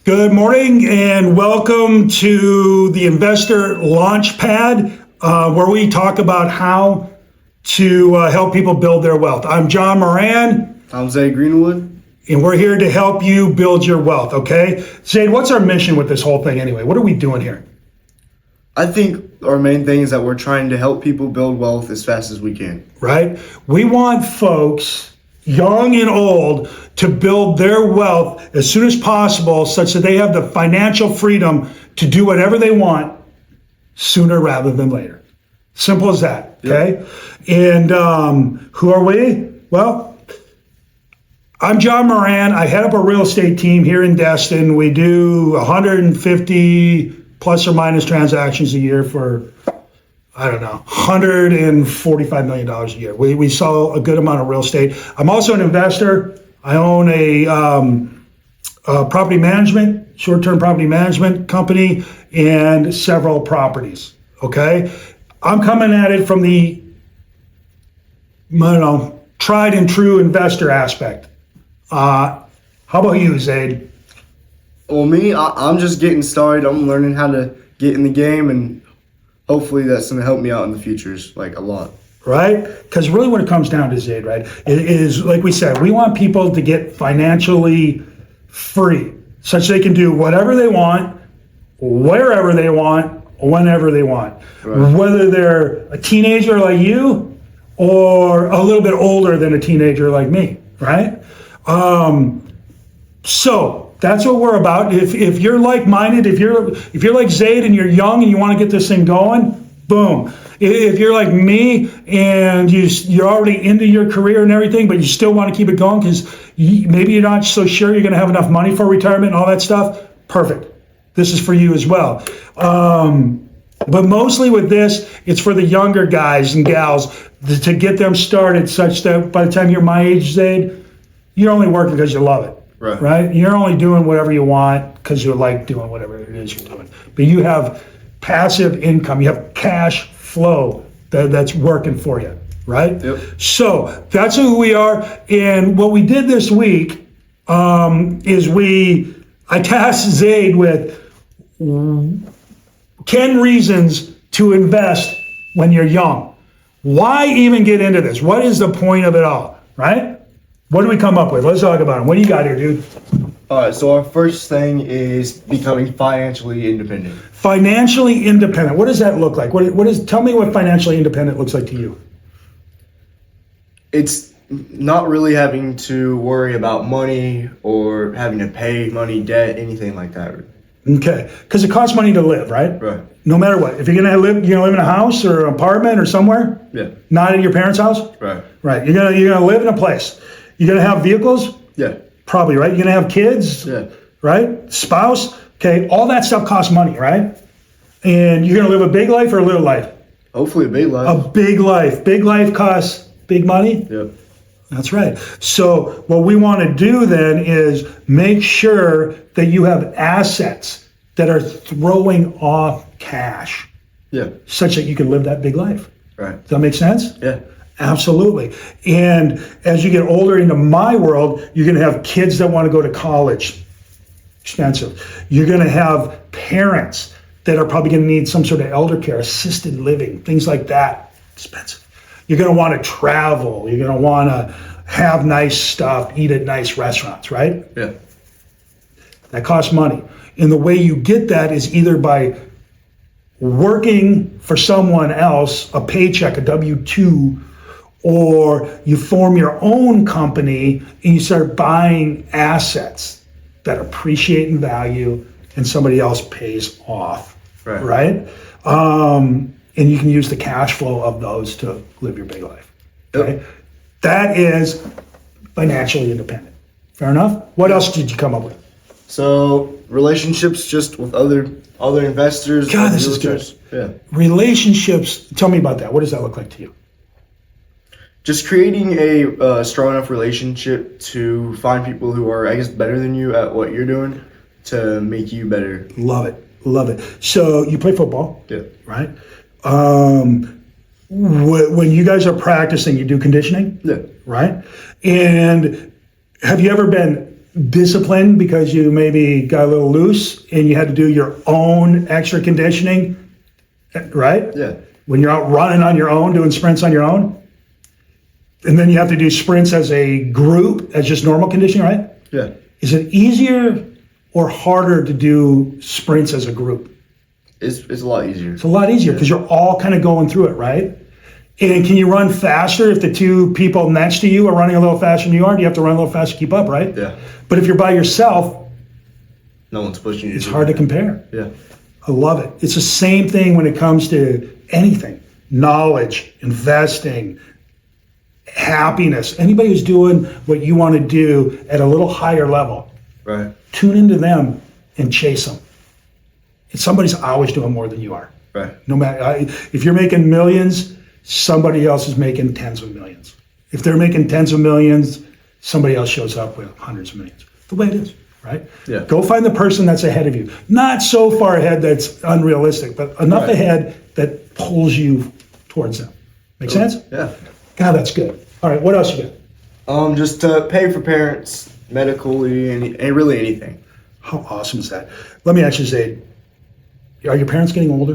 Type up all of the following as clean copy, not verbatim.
Good morning and welcome to the Investor Launchpad, where we talk about how to help people build their wealth. I'm John Moran. I'm Zade Greenwood. And we're here to help you build your wealth, okay? Zade, what's our mission with this whole thing anyway? What are we doing here? I think our main thing is that we're trying to help people build wealth as fast as we can. Right? We want folks, young and old, to build their wealth as soon as possible such that they have the financial freedom to do whatever they want sooner rather than later. Simple as that, okay? Yep. And who are we? Well, I'm John Moran. I head up a real estate team here in Destin. We do 150 plus or minus transactions a year for, I don't know, $145 million a year. We sell a good amount of real estate. I'm also an investor. I own a property management, short-term property management company and several properties, okay? I'm coming at it from the, tried and true investor aspect. How about you, Zade? Well, me, I'm just getting started. I'm learning how to get in the game, and hopefully that's going to help me out in the futures, like a lot. Right? Because really what it comes down to, Zade, right, is like we said, we want people to get financially free such they can do whatever they want, wherever they want, whenever they want. Right. Whether they're a teenager like you or a little bit older than a teenager like me, right? So that's what we're about. If you're like-minded, if you're like Zade and you're young and you want to get this thing going, boom. If you're like me and you're already into your career and everything, but you still want to keep it going because maybe you're not so sure you're going to have enough money for retirement and all that stuff, perfect. This is for you as well. But mostly with this, it's for the younger guys and gals to get them started such that by the time you're my age, Zade, you're only working because you love it. Right? You're only doing whatever you want because you like doing whatever it is you're doing. But you have passive income. You have cash flow that's working for you, right? Yep. So that's who we are. And what we did this week is I tasked Zade with 10 reasons to invest when you're young. Why even get into this? What is the point of it all, right? What do we come up with? Let's talk about it. What do you got here, dude? All right, so our first thing is becoming financially independent. Financially independent. What does that look like? Tell me what financially independent looks like to you. It's not really having to worry about money or having to pay money, debt, anything like that. Okay, because it costs money to live, right? Right. No matter what. If you're gonna live in a house or an apartment or somewhere. Yeah. Not in your parents' house. Right. Right. You're gonna live in a place. You're gonna have vehicles. Yeah. Probably, right? You're gonna have kids. Yeah. Right. Spouse. Okay. All that stuff costs money, right? And you're gonna live a big life or a little life. Hopefully a big life. A big life. Big life costs big money. Yep. That's right. So what we want to do then is make sure that you have assets that are throwing off cash. Yeah. Such that you can live that big life. Right. Does that make sense? Yeah. Absolutely. And as you get older into my world, you're going to have kids that want to go to college. Expensive. You're going to have parents that are probably going to need some sort of elder care, assisted living, things like that. Expensive. You're going to want to travel. You're going to want to have nice stuff, eat at nice restaurants, right? Yeah. That costs money. And the way you get that is either by working for someone else, a paycheck, a W-2, or you form your own company and you start buying assets that appreciate in value and somebody else pays off, right? And you can use the cash flow of those to live your big life, okay? Yep. That is financially independent. Fair enough? What else did you come up with? So relationships just with other investors. God, this is good. Yeah. Relationships, tell me about that. What does that look like to you? Just creating a strong enough relationship to find people who are, I guess, better than you at what you're doing to make you better. Love it. Love it. So you play football, yeah, right? When you guys are practicing, you do conditioning, yeah, right? And have you ever been disciplined because you maybe got a little loose and you had to do your own extra conditioning, right? Yeah. When you're out running on your own, doing sprints on your own. And then you have to do sprints as a group, as just normal conditioning, right? Yeah. Is it easier or harder to do sprints as a group? It's a lot easier. It's a lot easier because you're all kind of going through it, right? And can you run faster if the two people next to you are running a little faster than you are? Do you have to run a little faster to keep up, right? Yeah. But if you're by yourself, No one's pushing you. it's hard to compare. Yeah. I love it. It's the same thing when it comes to anything. Knowledge, investing, happiness. Anybody who's doing what you want to do at a little higher level, Right. tune into them and chase them. Somebody's always doing more than you are. Right. No matter if you're making millions, somebody else is making tens of millions. If they're making tens of millions, somebody else shows up with hundreds of millions. The way it is, right? Yeah. Go find the person that's ahead of you. Not so far ahead that's unrealistic, but enough Right. ahead that pulls you towards them. Make sense? Yeah. God, that's good. All right, what else you got? Just to pay for parents medically and really anything. How awesome is that? Let me actually say, are your parents getting older?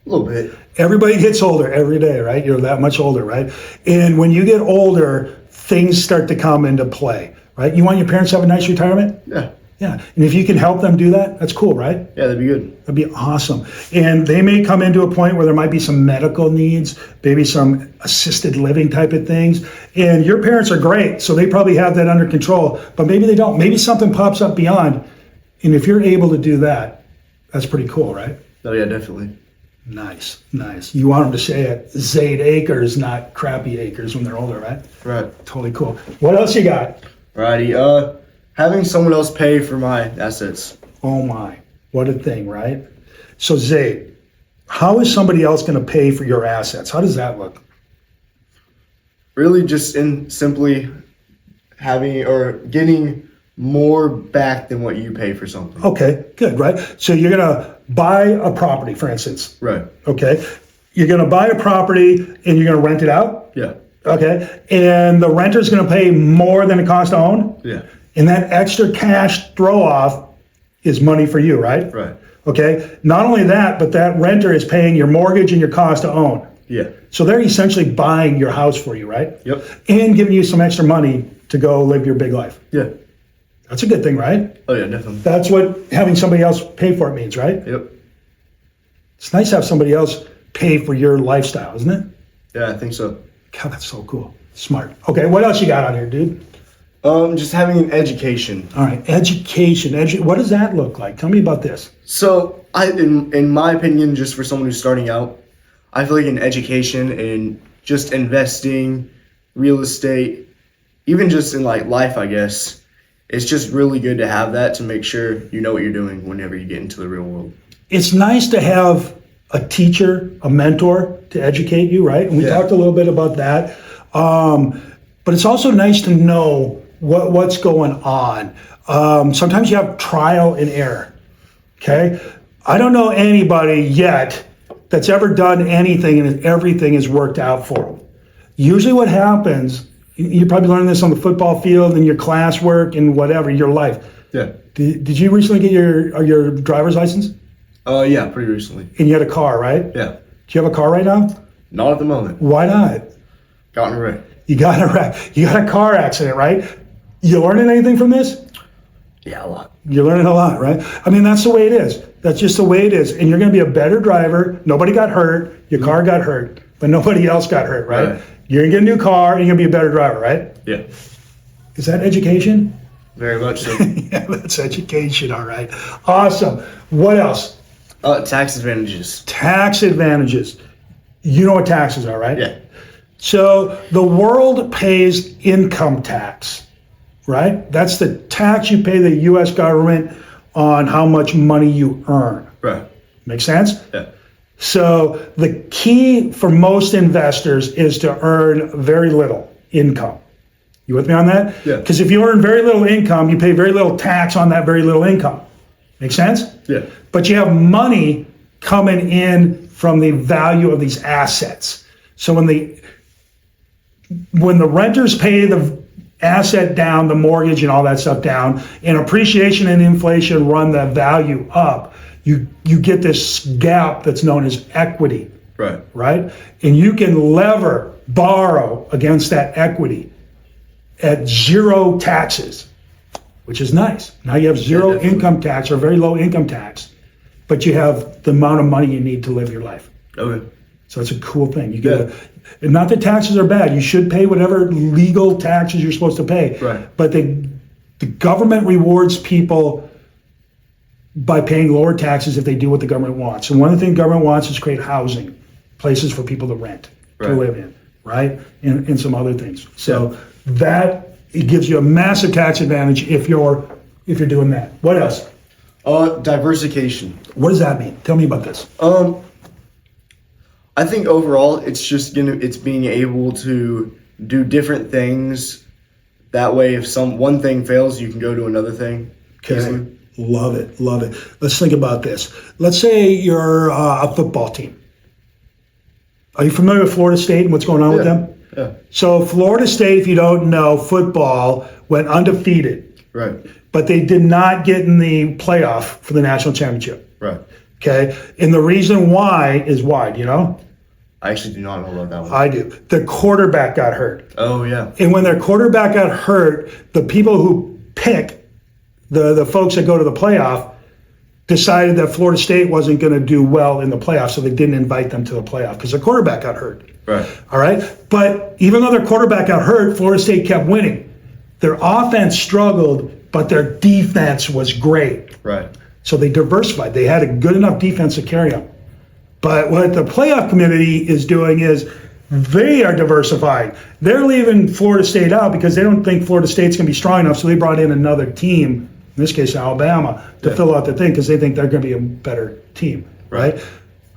A little bit. Everybody gets older every day, right? You're that much older, right? And when you get older, things start to come into play, right? You want your parents to have a nice retirement? Yeah. Yeah. And if you can help them do that, that's cool, right? Yeah, that'd be good. That'd be awesome. And they may come into a point where there might be some medical needs, maybe some assisted living type of things. And your parents are great, so they probably have that under control, but maybe they don't. Maybe something pops up beyond. And if you're able to do that, that's pretty cool, right? Oh, yeah, definitely. Nice, nice. You want them to say it, Zade Acres, not crappy acres when they're older, right? Right. Totally cool. What else you got? Righty. Having someone else pay for my assets. Oh my, what a thing, right? So Zade, how is somebody else going to pay for your assets? How does that look? Really just in simply having or getting more back than what you pay for something. Okay, good, right? So you're going to buy a property, for instance. Right. Okay. You're going to buy a property and you're going to rent it out. Yeah. Okay. And the renter's going to pay more than it costs to own. Yeah. And that extra cash throw off is money for you, right? Right. Okay. Not only that, but that renter is paying your mortgage and your cost to own. Yeah. So they're essentially buying your house for you, right? Yep. And giving you some extra money to go live your big life. Yeah. That's a good thing, right? Oh yeah, definitely. That's what having somebody else pay for it means, right? Yep. It's nice to have somebody else pay for your lifestyle, isn't it? Yeah, I think so. God, that's so cool. Smart. Okay, what else you got on here, dude? Just having an education. All right, education. What does that look like? Tell me about this. So, in my opinion, just for someone who's starting out, I feel like an education and just investing, real estate, even just in like life, I guess, it's just really good to have that to make sure you know what you're doing whenever you get into the real world. It's nice to have a teacher, a mentor to educate you, right? And we talked a little bit about that. But it's also nice to know what's going on. Sometimes you have trial and error, okay? I don't know anybody yet that's ever done anything and everything has worked out for them. Usually what happens, you probably learned this on the football field and your classwork and whatever, your life. Yeah. Did you recently get your driver's license? Yeah, pretty recently. And you had a car, right? Yeah. Do you have a car right now? Not at the moment. Why not? Got in a wreck. You got a car accident, right? You learning anything from this? Yeah, a lot. You're learning a lot, right? I mean, that's the way it is. That's just the way it is. And you're going to be a better driver. Nobody got hurt. Your car got hurt, but nobody else got hurt, right? You're going to get a new car and you're going to be a better driver, right? Yeah. Is that education? Very much so. Yeah, that's education, all right. Awesome. What else? Tax advantages. Tax advantages. You know what taxes are, right? Yeah. So the world pays income tax, right? That's the tax you pay the U.S. government on how much money you earn. Right. Make sense? Yeah. So the key for most investors is to earn very little income. You with me on that? Yeah. Because if you earn very little income, you pay very little tax on that very little income. Make sense? Yeah. But you have money coming in from the value of these assets. So when the renters pay the asset down, the mortgage and all that stuff down, and appreciation and inflation run the value up, you get this gap that's known as equity. Right? And you can borrow against that equity at zero taxes, which is nice. Now you have zero income tax or very low income tax, but you have the amount of money you need to live your life. Okay. So it's a cool thing. You get and not that taxes are bad. You should pay whatever legal taxes you're supposed to pay. Right. But the government rewards people by paying lower taxes if they do what the government wants. And one of the things the government wants is create housing, places for people to rent, to live in, right? And some other things. So that it gives you a massive tax advantage if you're doing that. What else? Diversification. What does that mean? Tell me about this. I think overall it's being able to do different things. That way, if one thing fails, you can go to another thing. Okay. Easily. Love it. Let's think about this. Let's say you're a football team. Are you familiar with Florida State and what's going on with them? Yeah. So Florida State, if you don't know, football went undefeated. Right. But they did not get in the playoff for the national championship. Right. Okay. And the reason why is why, do you know? I actually do not know about that one. I do. The quarterback got hurt. Oh, yeah. And when their quarterback got hurt, the people who pick the folks that go to the playoff decided that Florida State wasn't going to do well in the playoffs, so they didn't invite them to the playoff because their quarterback got hurt. Right. All right? But even though their quarterback got hurt, Florida State kept winning. Their offense struggled, but their defense was great. Right. So they diversified. They had a good enough defense to carry them. But what the playoff committee is doing is they are diversifying. They're leaving Florida State out because they don't think Florida State's going to be strong enough, so they brought in another team, in this case Alabama, to fill out the thing because they think they're going to be a better team, right?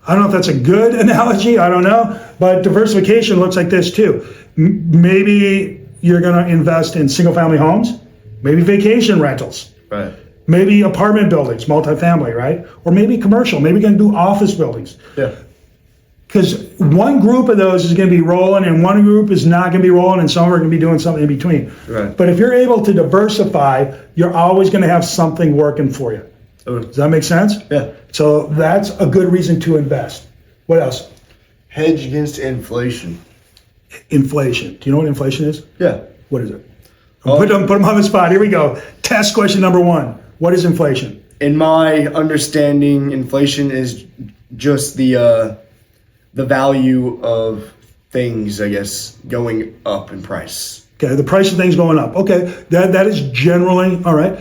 I don't know if that's a good analogy. I don't know. But diversification looks like this too. Maybe you're going to invest in single-family homes, maybe vacation rentals. Right. Maybe apartment buildings, multifamily, right? Or maybe commercial. Maybe you're going to do office buildings. Yeah. Because one group of those is going to be rolling and one group is not going to be rolling and some are going to be doing something in between. Right. But if you're able to diversify, you're always going to have something working for you. Okay. Does that make sense? Yeah. So that's a good reason to invest. What else? Hedge against inflation. Inflation. Do you know what inflation is? Yeah. What is it? Put them on the spot. Here we go. Test question number 1. What is inflation? In my understanding, inflation is just the value of things, I guess, going up in price. Okay, the price of things going up. Okay, that is generally, all right.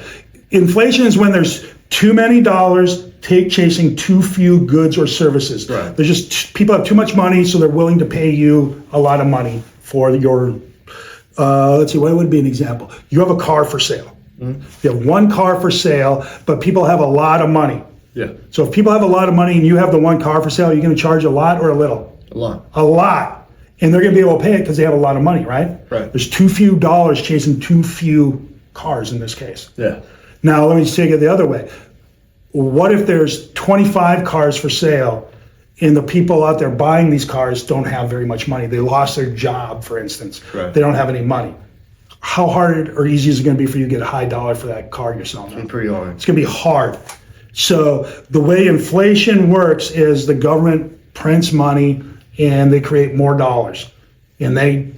Inflation is when there's too many dollars chasing too few goods or services. Right. There's just, people have too much money, so they're willing to pay you a lot of money for your, let's see, what would be an example? You have a car for sale. Mm-hmm. You have one car for sale, but people have a lot of money. Yeah. So if people have a lot of money and you have the one car for sale, you're going to charge a lot or a little? A lot. A lot. And they're going to be able to pay it because they have a lot of money, right? Right. There's too few dollars chasing too few cars in this case. Yeah. Now, let me take it the other way. What if there's 25 cars for sale and the people out there buying these cars don't have very much money? They lost their job, for instance. Right. They don't have any money. How hard or easy is it going to be for you to get a high dollar for that car you're selling? It's pretty hard. It's going to be hard. So the way inflation works is the government prints money and they create more dollars. And they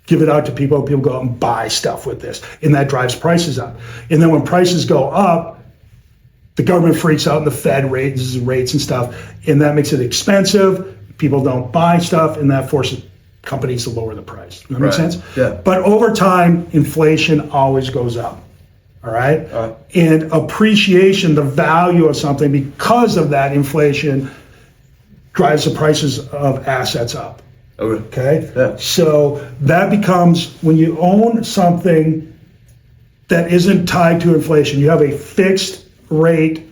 give it out to people. People go out and buy stuff with this. And that drives prices up. And then when prices go up, the government freaks out and the Fed raises rates and stuff. And that makes it expensive. People don't buy stuff and that forces companies to lower the price. Does that make sense? Yeah. But over time, inflation always goes up. All right? And appreciation, the value of something, because of that inflation, drives the prices of assets up. Okay? Yeah. So that becomes, when you own something that isn't tied to inflation, you have a fixed rate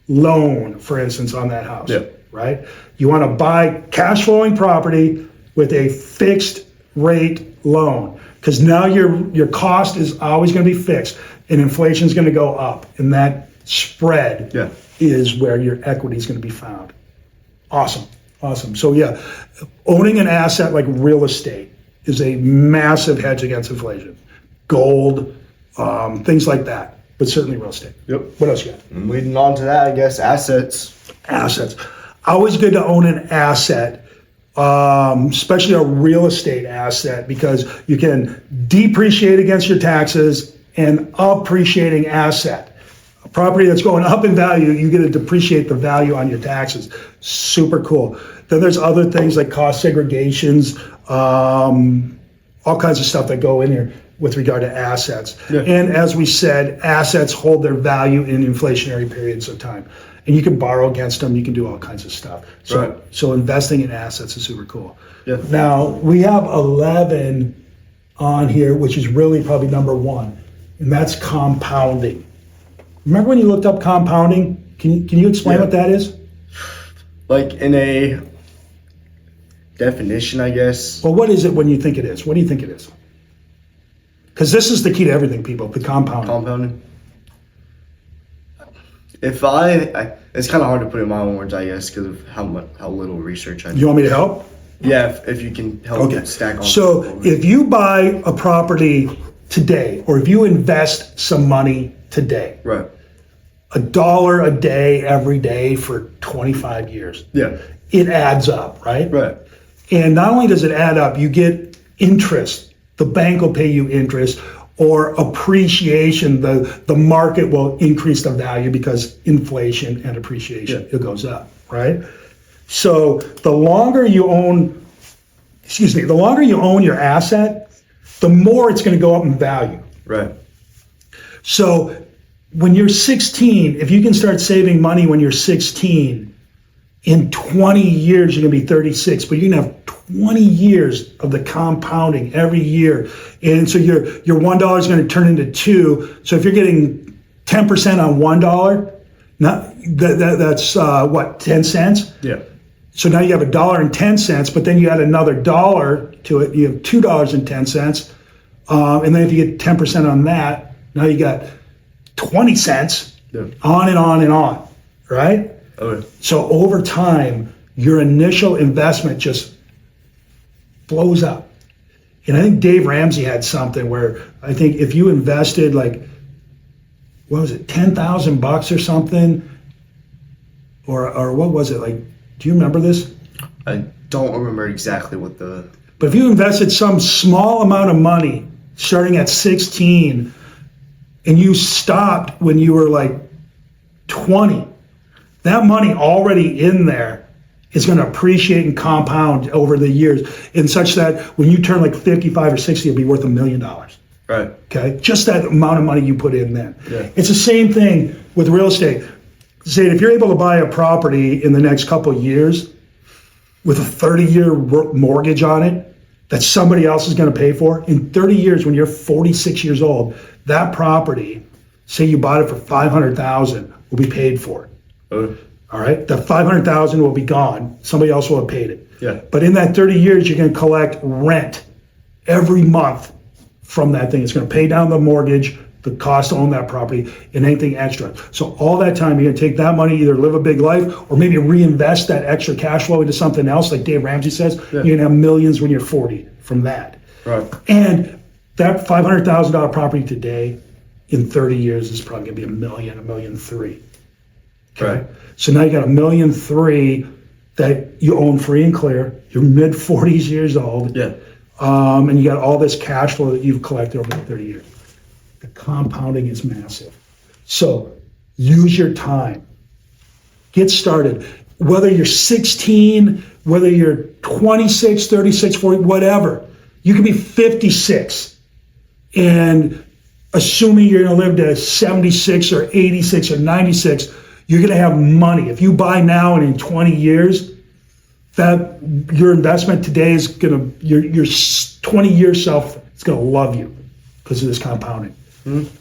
loan, for instance, on that house. Yeah. Right? You want to buy cash flowing property with a fixed rate loan, because now your cost is always going to be fixed and inflation is going to go up, and that spread is where your equity is going to be found. Awesome. So yeah, owning an asset like real estate is a massive hedge against inflation. gold, things like that, but certainly real estate. Yep. What else you got? And leading on to that, I guess, assets. Assets. Always good to own an asset, especially a real estate asset, because you can depreciate against your taxes and appreciating asset. A property that's going up in value, you get to depreciate the value on your taxes. Super cool. Then there's other things like cost segregations, all kinds of stuff that go in here with regard to assets. Yeah. And as we said, assets hold their value in inflationary periods of time. And you can borrow against them, you can do all kinds of stuff. So, Right. so investing in assets is super cool. Yeah. Now, we have 11 on here, which is really probably number one, and that's compounding. Remember when you looked up compounding? Can you explain Yeah. what that is? Like in a definition, I guess. Well, what is it when you think it is? What do you think it is? Because this is the key to everything, people, the compounding. Compounding. If it's kind of hard to put in my own words, I guess, because of how little research I do. You want me to help? Yeah, if you can help Okay. stack on. So if you buy a property today, or if you invest some money today, Right. $1 a day every day for 25 years, Yeah. it adds up, right? Right. And not only does it add up, you get interest. The bank will pay you interest, or appreciation. The market will increase the value because inflation and appreciation, Yeah. it goes up, right? So the longer you own your asset, the more it's going to go up in value. Right. So when you're 16, if you can start saving money when you're 16, in 20 years, you're going to be 36, but you're going to have 20 years of the compounding every year. And so your $1 is going to turn into $2. So if you're getting 10% on $1, that's what, 10 cents? Yeah. So now you have $1.10, but then you add another dollar to it, you have $2.10. And then if you get 10% on that, now you got 20 cents, Yeah. on and on and on, right? Okay. So over time, your initial investment just blows up. And I think Dave Ramsey had something where I think if you invested like, what was it, $10,000 or something, or what was it like? Do you remember this? I don't remember exactly what the. But if you invested some small amount of money starting at 16 and you stopped when you were like 20, that money already in there is going to appreciate and compound over the years in such that when you turn like 55 or 60, it'll be worth $1 million. Right. Okay. Just that amount of money you put in then. Yeah. It's the same thing with real estate. Say if you're able to buy a property in the next couple of years with a 30-year mortgage on it that somebody else is going to pay for, in 30 years when you're 46 years old, that property, say you bought it for $500,000, will be paid for. All right, the $500,000 will be gone. Somebody else will have paid it. Yeah. But in that 30 years, you're going to collect rent every month from that thing. It's going to pay down the mortgage, the cost to own that property, and anything extra. So all that time, you're going to take that money, either live a big life or maybe reinvest that extra cash flow into something else, like Dave Ramsey says. Yeah. You're going to have millions when you're 40 from that. Right. And that $500,000 property today, in 30 years, is probably going to be $1 million, $1.3 million. Okay. Right. So now you got $1.3 million that you own free and clear. You're mid 40s years old. Yeah. And you got all this cash flow that you've collected over the 30 years. The compounding is massive. So use your time. Get started. Whether you're 16, whether you're 26, 36, 40, whatever. You can be 56 and assuming you're going to live to 76 or 86 or 96, you're going to have money. If you buy now and in 20 years, that your investment today is going to, your 20-year self is going to love you because of this compounding. Mm-hmm.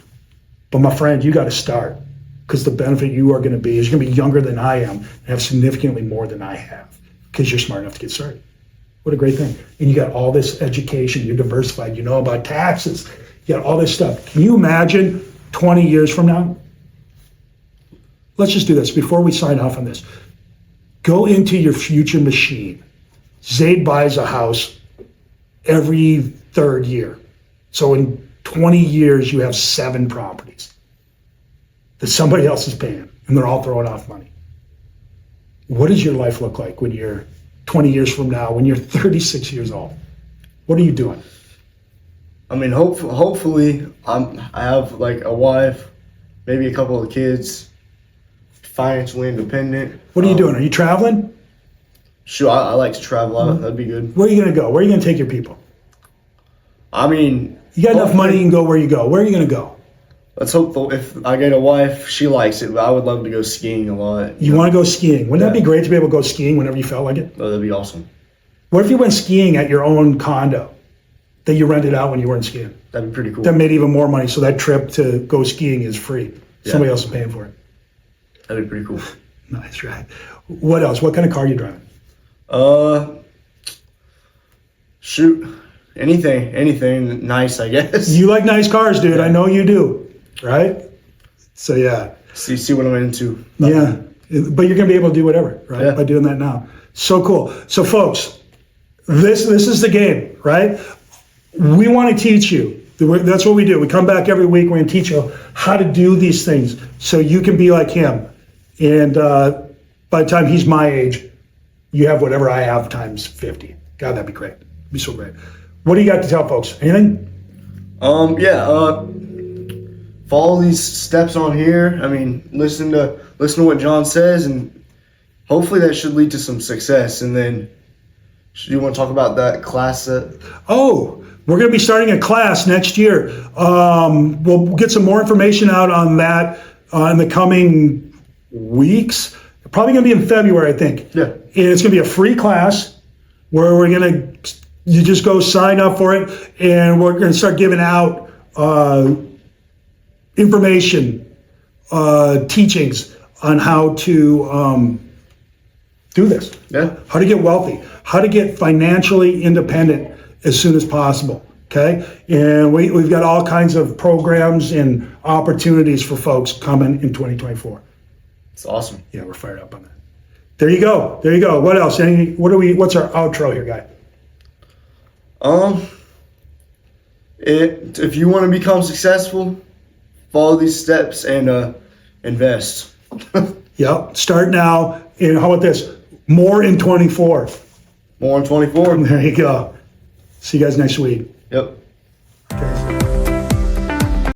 But my friend, you got to start, because the benefit you are going to be is you're going to be younger than I am and have significantly more than I have because you're smart enough to get started. What a great thing. And you got all this education, you're diversified, you know about taxes, you got all this stuff. Can you imagine 20 years from now? Let's just do this before we sign off on this. Go into your future machine. Zade buys a house every third year. So in 20 years, you have 7 properties that somebody else is paying, and they're all throwing off money. What does your life look like when you're 20 years from now, when you're 36 years old? What are you doing? I mean, hopefully, I have like a wife, maybe a couple of kids, financially independent. What are you doing? Are you traveling? Sure, I like to travel out. That'd be good. Where are you going to go? Where are you going to take your people? I mean, You got enough money, you can go where you go. Where are you going to go? let's hope if I get a wife, she likes it. But I would love to go skiing a lot. You want to go skiing. Wouldn't that be great to be able to go skiing whenever you felt like it? Oh, that'd be awesome. What if you went skiing at your own condo that you rented out when you weren't skiing? That'd be pretty cool. That made even more money, so that trip to go skiing is free. Somebody else is paying for it. That'd be pretty cool. Nice, right? What else? What kind of car are you driving? Shoot, anything nice, I guess. You like nice cars, dude. I know you do, right? So yeah. See what I'm into. Yeah, but you're gonna be able to do whatever, right? Yeah. By doing that now. So cool. So folks, this is the game, right? We want to teach you. That's what we do. We come back every week. We're gonna teach you how to do these things so you can be like him. And by the time he's my age, you have whatever I have times 50. God, that'd be great. It'd be so great. What do you got to tell folks? Anything? Follow these steps on here. I mean, listen to what John says, and hopefully that should lead to some success. And then, you want to talk about that class? Oh, we're going to be starting a class next year. We'll get some more information out on that in the coming weeks. Probably going to be in February, I think. Yeah. And it's going to be a free class where we're going to, you just go sign up for it, and we're going to start giving out information, teachings on how to do this. Yeah. How to get wealthy, how to get financially independent as soon as possible. Okay. And we've got all kinds of programs and opportunities for folks coming in 2024. It's awesome. Yeah, we're fired up on that. There you go. There you go. What else? What's our outro here, guy? If you want to become successful, follow these steps and invest. Yep. Start now. And how about this? More in 24. More on 24. There you go. See you guys next week. Yep.